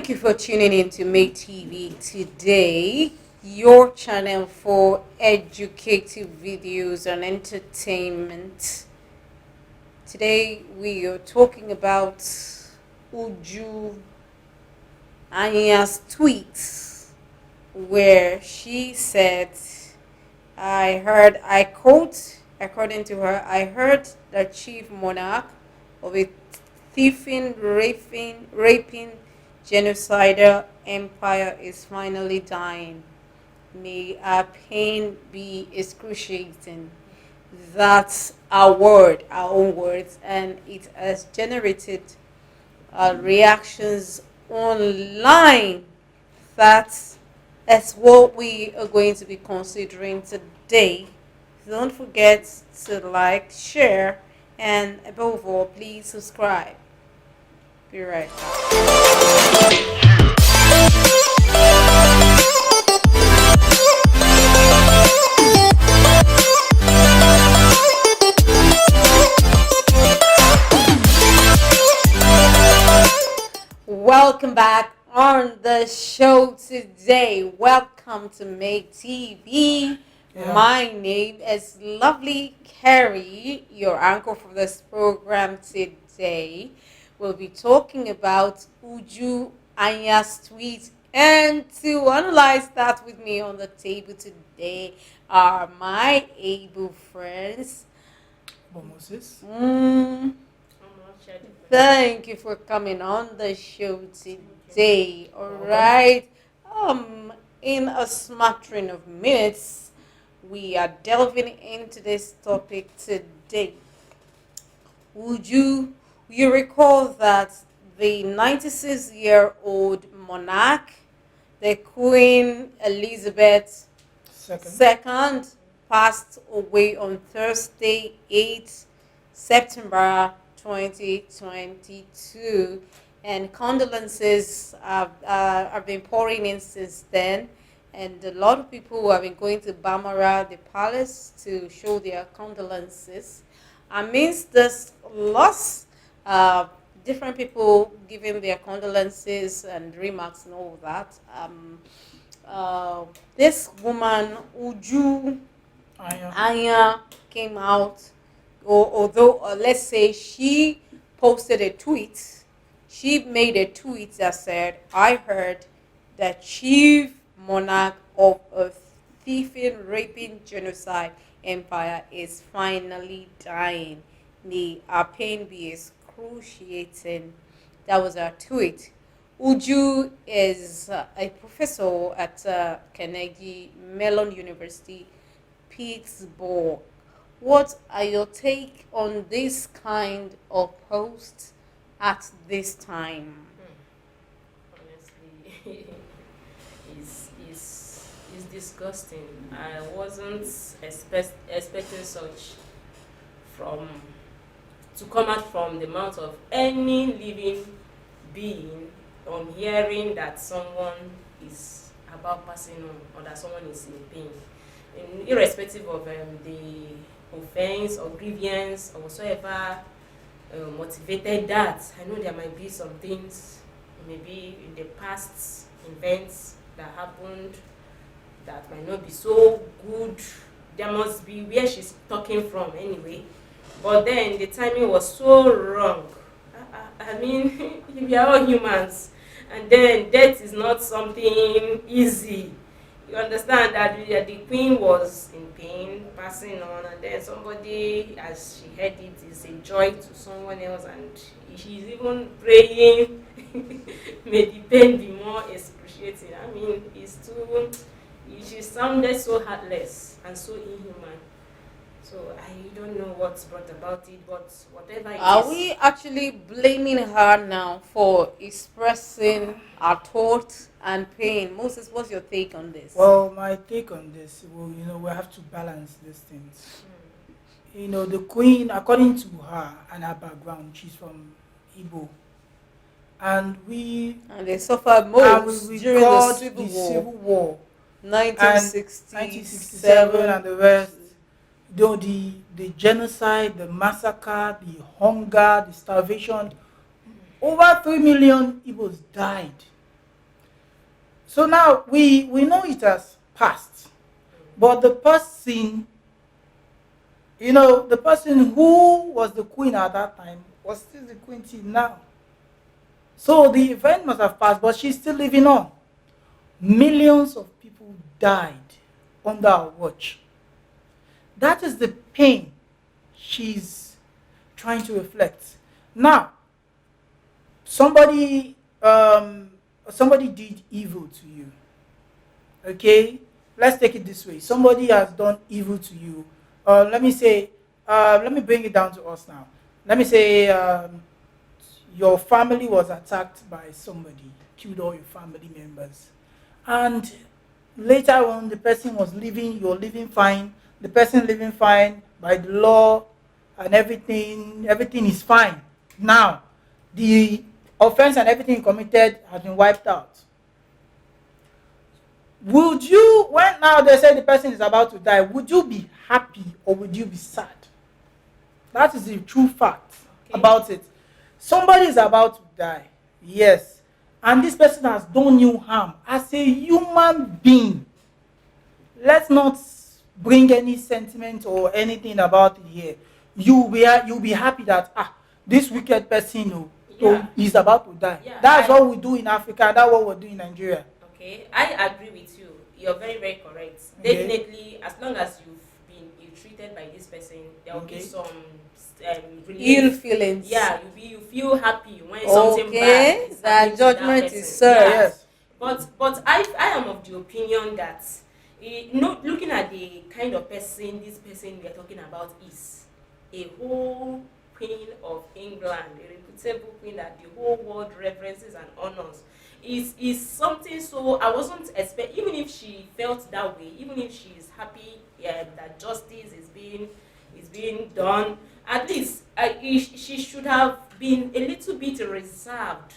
Thank you for tuning in to Make TV today, your channel for educative videos and entertainment. Today we are talking about Uju Anya'S tweets, where she said, I quote, according to her, I heard the chief monarch of a thieving, raping, genocidal empire is finally dying. May our pain be excruciating. That's our word, our own words, and it has generated reactions online. That's what we are going to be considering today. Don't forget to like, share, and above all, please subscribe. Be right back. Welcome back on the show today. Welcome to Make TV. Yeah. My name is Lovely Carrie, your anchor for this program today. We'll be talking about Uju Anya's tweet, and to analyze that with me on the table today are my able friends. Moses. Thank you for coming on the show today. All right. In a smattering of minutes, we are delving into this topic today. You recall that the 96-year-old monarch, the Queen Elizabeth II, passed away on Thursday, 8 September 2022, and condolences have been pouring in since then, and a lot of people have been going to Bamara, the palace, to show their condolences. Amidst this loss, different people giving their condolences and remarks and all of that. This woman, Uju Anya, came out, although let's say she posted a tweet. She made a tweet that said, I heard the chief monarch of a thieving, raping, genocide empire is finally dying. May our pain be excruciating. That was her tweet. Uju is a professor at Carnegie Mellon University, Pittsburgh. What are your take on this kind of post at this time? Honestly, it's disgusting. I wasn't expecting such from to come out from the mouth of any living being on hearing that someone is about passing on or that someone is in pain, irrespective of the offense or grievance or whatsoever motivated that. I know there might be some things maybe in the past events that happened that might not be so good. There must be where she's talking from anyway, but then the timing was so wrong. I mean, we are all humans, and then death is not something easy. You understand that the queen was in pain, passing on, and then somebody, as she heard it, is a joy to someone else, and she's even praying, may the pain be more excruciating. I mean, she sounded so heartless and so inhuman. So I don't know what's brought about it, but whatever it is. Are we actually blaming her now for expressing our thoughts and pain? Moses, what's your take on this? Well, my take on this, we have to balance these things. The queen, according to her and her background, she's from Igbo. And they suffered most we during the Civil War. 1967 and the rest. The genocide, the massacre, the hunger, the starvation. Over 3 million Igbos died So now we know it has passed, but the person, the person who was the queen at that time was still the queen till now. So the event must have passed, but she's still living on. Millions of people died under our watch. That is the pain she's trying to reflect. Now, somebody somebody did evil to you. Okay? Let's take it this way. Somebody has done evil to you. Let me say, let me bring it down to us now. Let me say your family was attacked by somebody, killed all your family members. And later on, the person was living, you're living fine, the person living fine by the law and everything is fine. Now, the offense and everything you committed has been wiped out. Would you, when now they say the person is about to die, would you be happy or would you be sad? That is the true fact about it. Somebody is about to die, yes, and this person has done you harm. As a human being, let's not bring any sentiment or anything about it here. You'll be happy that this wicked person is about to die. Yeah, That's what we do in Africa. That's what we do in Nigeria. Okay, I agree with you. You're very, very correct. Okay. Definitely, as long as you've been ill-treated by this person, there will be Okay. some Ill relief. feelings. Yeah, you feel happy when something bad is that happening to that judgment person. is served. Yeah. Yes. But I am of the opinion that looking at the kind of person this person we are talking about is a whole queen of England, a reputable queen that the whole world reverences and honors. Is something, so I wasn't expect, even if she felt that way, even if she is happy that justice is being done, at least she should have been a little bit reserved,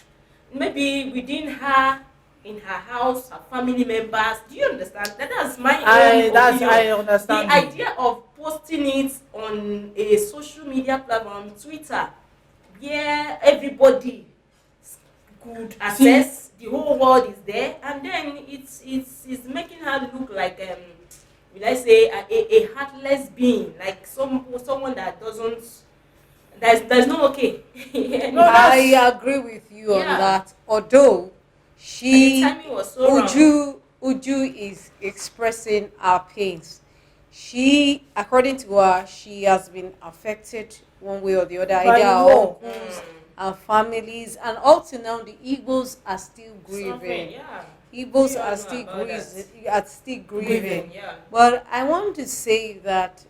maybe within her, in her house, her family members. Do you understand? That's my own opinion. I understand. The idea of posting it on a social media platform, Twitter, where everybody could access, the whole world is there, and then it's making her look like will I say a heartless being, like someone that doesn't, there's no okay. No, I agree with you on Yeah. that. Although And the timing was so wrong. Uju is expressing her pains. She, according to her, she has been affected one way or the other. By Either the her war. uncles and families, and up to now, the Igbos are still Suffering, grieving. yeah. Igbos We all are know still about grieving. Are still grieving. Yeah. But I want to say that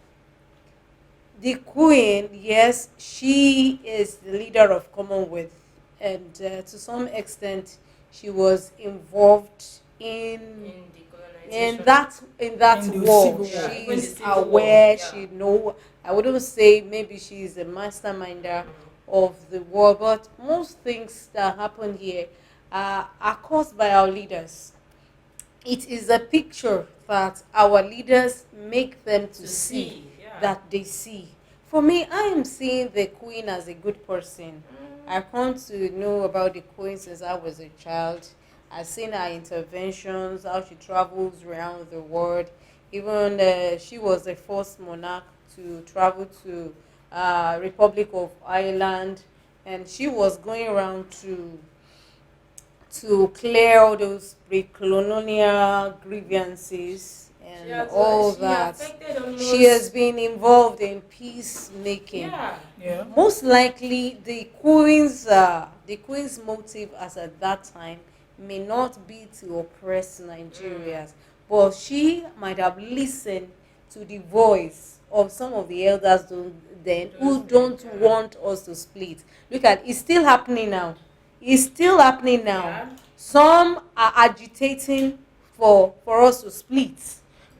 the queen, yes, she is the leader of Commonwealth, and to some extent, she was involved In the in colonization. that In the war. Civil War. Even the She's Civil War, aware. yeah. She know. I wouldn't say maybe she's a masterminder of the war, but most things that happen here are caused by our leaders. It is a picture that our leaders make them to see Yeah. that they see. For me, I am seeing the queen as a good person. I come to know about the queen since I was a child. I've seen her interventions, how she travels around the world. Even she was the first monarch to travel to Republic of Ireland, and she was going around to clear all those pre-colonial grievances and all that. affected almost, She has been involved in peacemaking. yeah. Yeah. Most likely, the queen's motive as at that time may not be to oppress Nigerians, but she might have listened to the voice of some of the elders who don't want us to split. Look at, it's still happening now. It's still happening now. Yeah. Some are agitating for us to split,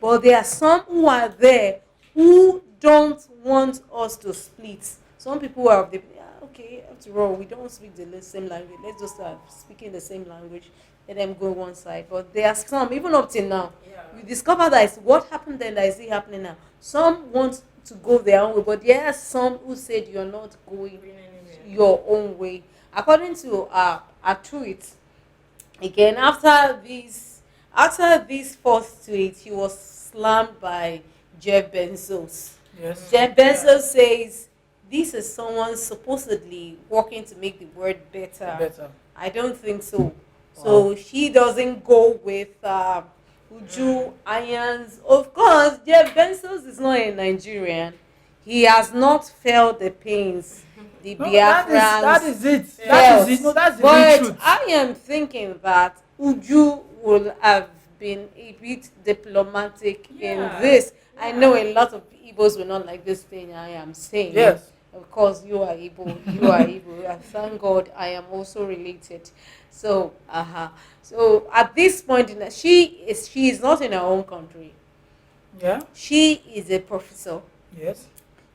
but there are some who are there who don't want us to split. Some people are of the okay, after all, we don't speak the same language. Let's just start speaking the same language. Let them go one side. But there are some, even up till now, Yeah. we discover that it's what happened then that is it happening now. Some want to go their own way, but there are some who said you're not going your own way. According to our tweet, again, after this After this first tweet, he was slammed by Jeff Bezos. Yes. Jeff Bezos says this is someone supposedly working to make the world better. Better. I don't think so. Wow. So she doesn't go with Uju Anya'S. Of course, Jeff Bezos is not a Nigerian. He has not felt the pains the No, Biafrans that is it. felt. That is it. No, that's the real But truth. I am thinking that Uju will have been a bit diplomatic in this. I know a lot of Igbos will not like this thing I am saying. Yes. Of course, you are Igbo. You are Igbo. And thank God I am also related. So, So at this point, she is not in her own country. Yeah. She is a professor. Yes.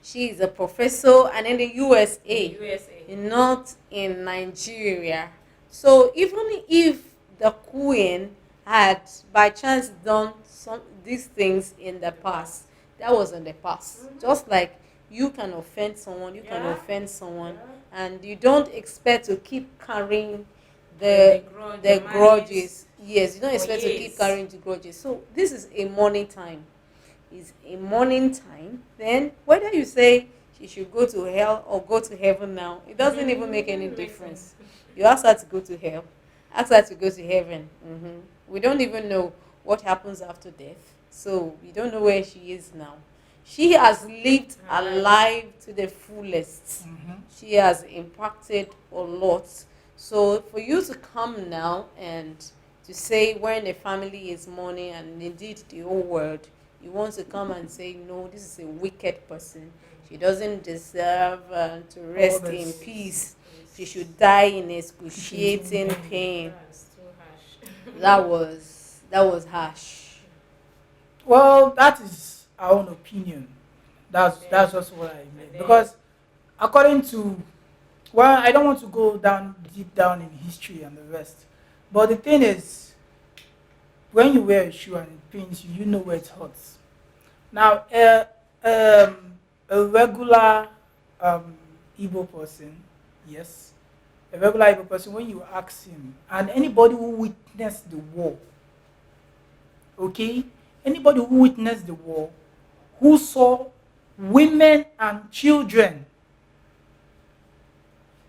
She is a professor, and in the USA, USA. not in Nigeria. So even if the Queen had by chance done these things in the past, that was in the past. Just like you can offend someone, you can offend someone, and you don't expect to keep carrying the grudges. Yes, you don't expect to keep carrying the grudges. So this is a mourning time. Is a morning time, then whether you say she should go to hell or go to heaven now, it doesn't even make any difference. You ask her to go to hell, ask her to go to heaven. We don't even know what happens after death, so we don't know where she is now. She has lived her life to the fullest. She has impacted a lot. So for you to come now and to say when a family is mourning, and indeed the whole world, you want to come and say, no, this is a wicked person. She doesn't deserve to rest in peace. She should die in excruciating pain. That was harsh. Well, that is our own opinion. That's just what I mean. Because according to, well, I don't want to go deep down in history and the rest. But the thing is, when you wear a shoe and it pains you, you know where it hurts. Now, a regular Igbo person, yes, a regular Igbo person, when you ask him, and anybody who witnessed the war, okay, anybody who witnessed the war, who saw women and children,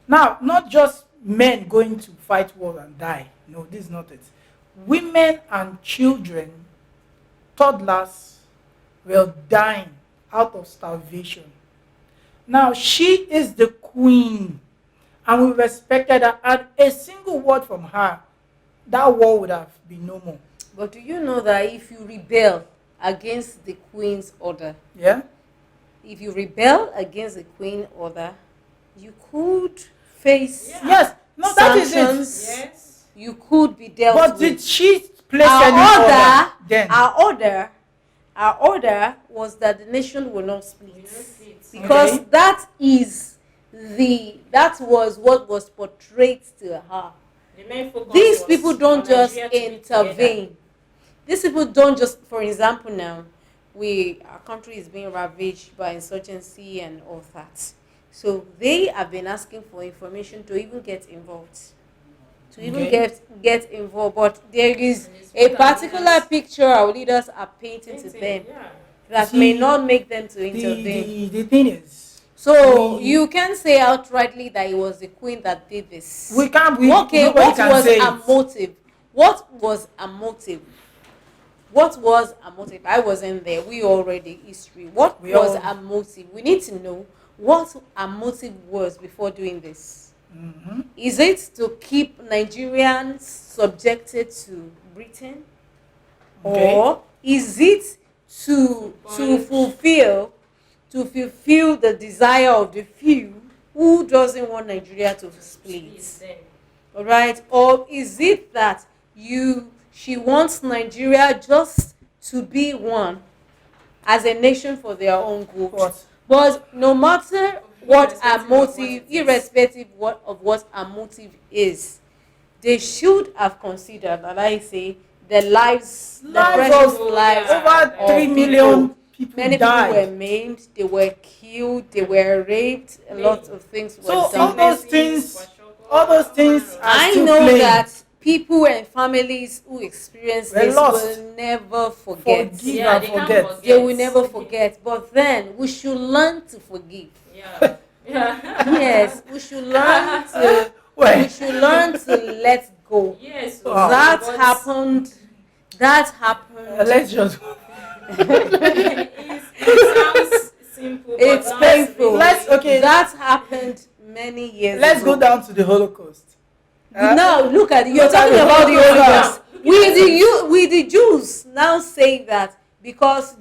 now, not just men going to fight war and die, no, this is not it. Women and children, toddlers, were dying out of starvation. Now, she is the queen, and we respected her, and a single word from her, that war would have been no more. But do you know that if you rebel against the queen's order, Yeah? if you rebel against the queen order, you could face Yes. No, that is sanctions. it. Yes. You could be dealt But with. did she place Our any order, order then? our order was that the nation will not split, because Okay. that was what was portrayed to her. The main focus These was people don't for just Nigeria to be intervene. These people don't just, for example, now our country is being ravaged by insurgency and all that. So they have been asking for information to even get involved. Get involved, but there is a particular picture our leaders are painting to them that may not make them to intervene. The thing is, So you can say outrightly that it was the queen that did this. we can't. Okay, nobody what can was say her it. motive? What was her motive? What was her motive? I wasn't there. We already history. What was her motive? We need to know what her motive was before doing this. Is it to keep Nigerians subjected to Britain, or is it to fulfill the desire of the few who doesn't want Nigeria to split? All right, or is it that she wants Nigeria just to be one as a nation for their own good? But no matter what her motive, irrespective of what her motive is, they should have considered, and I say, the precious lives over 3 million people Many died. people were maimed, they were killed, they were raped, a lot of things were So done. all those things are I still know playing. that people and families who experience We're this lost. will never forget. Forgive Yeah, and they can't forget. forget. They will never forget. But then we should learn to forgive. Yeah. Yeah. Yes, we should learn to Wait. let go. Yes. Wow. That happened. That happened. Let's just. It sounds simple, but It's not painful. really. Okay. That happened many years Let's ago. go down to the Holocaust. Now look at it. You're Look at talking the about the Holocaust. Holocaust. We the Jews now saying that because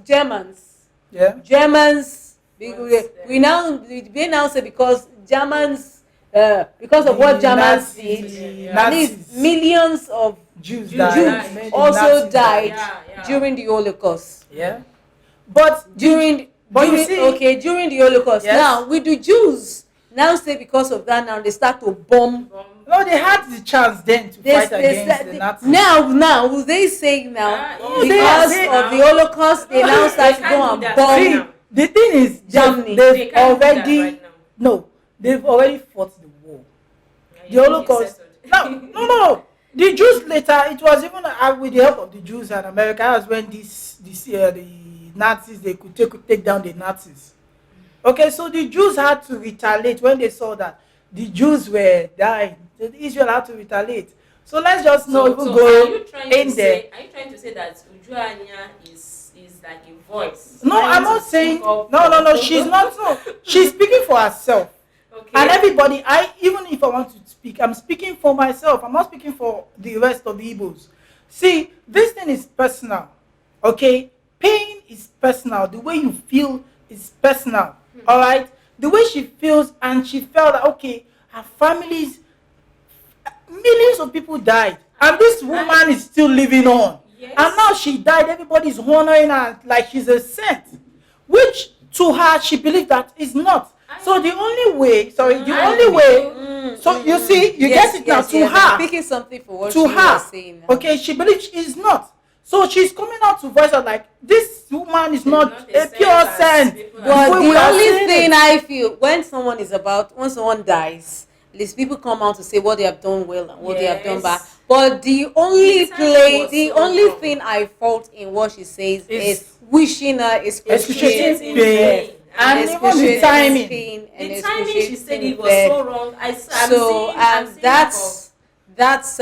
Yeah. Germans Once we now say because Germans because of what The Germans Nazis, did, Yeah. at least millions of Jews Jews died. died. Many also Nazis died Yeah. during the Holocaust. Yeah. But During during the Holocaust. Yes. Now with the Jews now say because of that now they start to bomb. no, they had the chance then to fight against the Nazis. Now they say now because they- of the Holocaust they now start to They go can't and do that. bomb. See, the thing is, Germany. They they've can't do that already right now. no, they've already fought the war. Yeah, The you think Holocaust. it's No, no. The Jews later, it was even with the help of the Jews and America, that's when the Nazis they could take down the Nazis. Okay, so the Jews had to retaliate when they saw that the Jews were dying. The Israel had to retaliate. So let's just not even so go are you trying in to there. Say, are you trying to say that Anya is like a voice? No, trying I'm to not saying speak up no. for- She's not. No, she's speaking for herself. Okay. And everybody, even if I want to speak, I'm speaking for myself. I'm not speaking for the rest of the Igbos. See, this thing is personal. Okay, pain is personal. The way you feel is personal. All right, the way she feels, and she felt that okay, her family's millions of people died, and this woman is still living on. Yes. And now she died. Everybody's honoring her like she's a saint, which to her she believes that is not. So the only way, so you see, you Yes, get it now. yes, To yes. I'm her, speaking something for what to you her, were saying now. okay, she believes she's not. So she's coming out to voice out like this woman is She's not not a a pure saint as saint. people But way the we are only saying thing it. I feel when someone dies, at least people come out to say what they have done well and what they have done bad. Yes. But the only The timing was the so only wrong. thing I fault in what she says Is is wishing her excruciating excruciating pain. death. And even the Excruciating timing. pain and The timing she said it was death. so wrong. I'm So seeing that's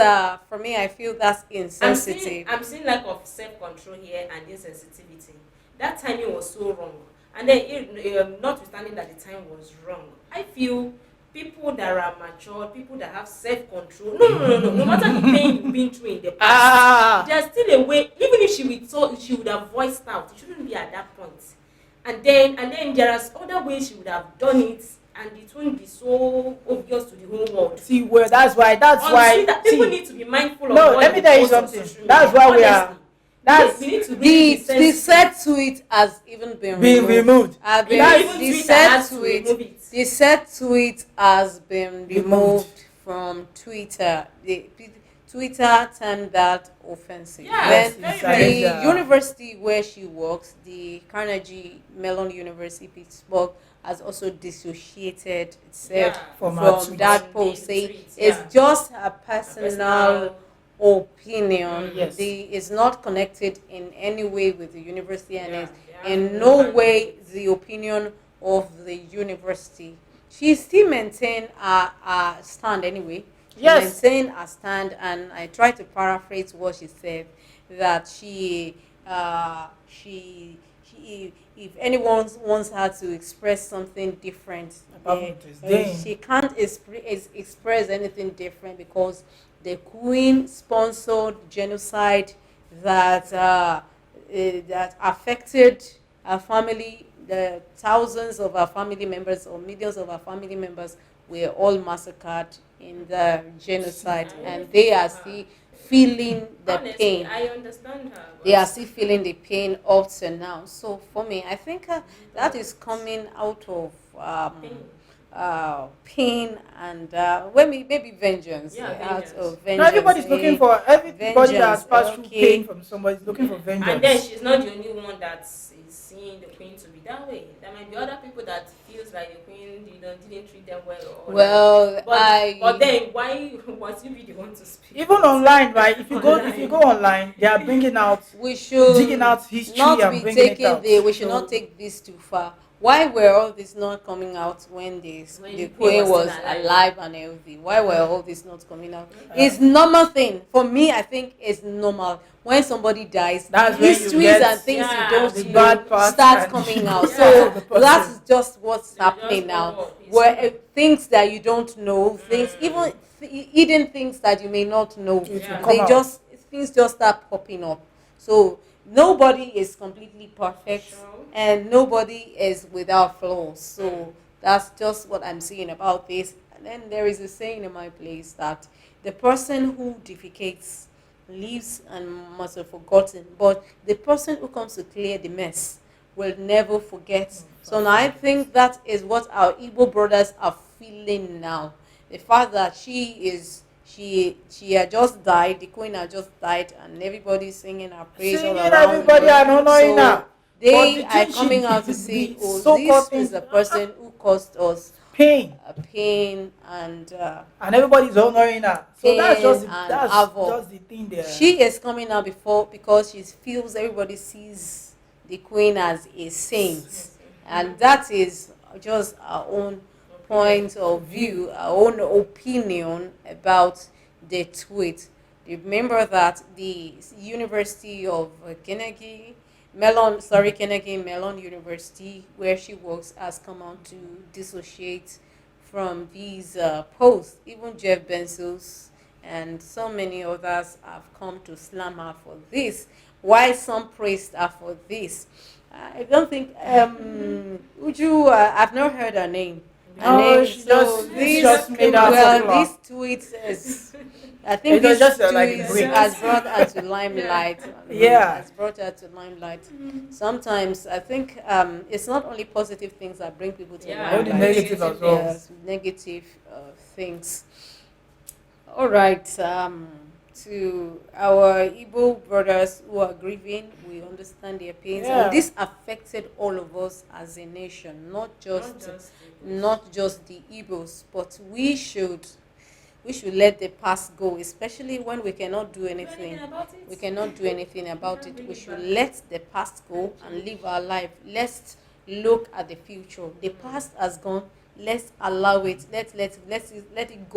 for me. I feel that's insensitive. I'm seeing lack of self-control here and insensitivity. That timing was so wrong. And then, notwithstanding that the time was wrong, I feel people that are mature, people that have self-control. No matter the pain you've been through in the past, there's still a way. Even if she would have voiced out. It shouldn't be at that point. And then there are other ways she would have done it, and it won't be so obvious to the whole world. See, well, that's why. That people See, need to be mindful of. no, what let me they tell you post on something. social That's media. why we are. Honestly, That's we need to really be The sensitive. said tweet has even been removed. Even The Twitter said has to tweet. remove it. The said tweet has been Removed. removed from Twitter. Twitter termed that offensive. Yes, Then very, very the bad. university where she works, the Carnegie Mellon University Pittsburgh, has also dissociated itself Yeah. From her from tweet. that From post, the saying tweet, it's yeah. just her personal opinion. Yes. It's not connected in any way with the university, and Yeah, it's yeah. in no way the opinion of the university. She still maintain her stand anyway. She Yes. maintain her stand, and I try to paraphrase what she said, that she if anyone wants her to express something different, she can't express anything different because the Queen sponsored genocide that that affected her family. The thousands of her family members or millions of her family members were all massacred in the genocide, and they are still feeling the Honestly, pain. I understand her. They are still feeling the pain up to now. So for me, I think that is coming out of Pain. pain and maybe vengeance. Yeah, Out vengeance. of Now vengeance. everybody's looking for everybody that has Vengeance. passed through pain Okay. from somebody is looking for And then vengeance. she's not the only one that is seeing the queen to be that way. There might be other people that feels like the queen didn't treat them well or like. Well, But then why must you be the one to speak Even it online, right? If you go online? online, they are bringing out, we digging should out history not and be bringing it taking out. the we should not So take this too far. Why were all this not coming out when this When the the queen queen was still was alive. alive and healthy? Why were all this not coming out? uh, It's normal thing for me. I think it's normal when somebody dies. that's when you Histories get and things you Yeah, don't the know bad part start and coming you out. go back to So Yeah. the that's person. just what's They will happening just now. cover up. It's Where true. things that you don't know, things Mm. even hidden things that you may not know, It will Yeah. come they out. just things just start popping up. So nobody is completely perfect Sure. and nobody is without flaws. Mm. So that's just what I'm saying about this. And then there is a saying in my place that the person who defecates lives and must have forgotten, but the person who comes to clear the mess will never forget. So now I think that is what our Igbo brothers are feeling now. The fact that she had just died, the queen had just died, and everybody's singing her praise all Singing around the everybody world. and honoring her. So But they the are thing she coming out to did, say, the "Oh, so-called this is thing, the person who caused us pain, pain and and everybody's honoring her. So pain and that's havoc." just the thing there. She is coming out before because she feels everybody sees the queen as a saint, and that is just our own point of view, our own opinion about the tweet. Remember that the University of Carnegie Mellon University, where she works, has come out to dissociate from these posts. Even Jeff Bezos and so many others have come to slam her for this. Why some praised her for this? I don't think Uju. I've not heard her name. Her No, name. she So just it's this, just made her well, popular. this tweet is. I It think was this just like a tweet break. has brought her to limelight. Yeah. Has brought her to limelight. Sometimes I think it's not only positive things that bring people to Yeah. All the limelight. negative as well. Yes, negative things. All right. To our Igbo brothers who are grieving, we understand their pains, and Yeah. this affected all of us as a nation, not just the Igbos, but we should let the past go, especially when we cannot do anything. About it? We cannot do anything about can't it. bring We it should back. let the past go and live our life. Let's look at the future. The past has gone. Let's allow it. Let it go.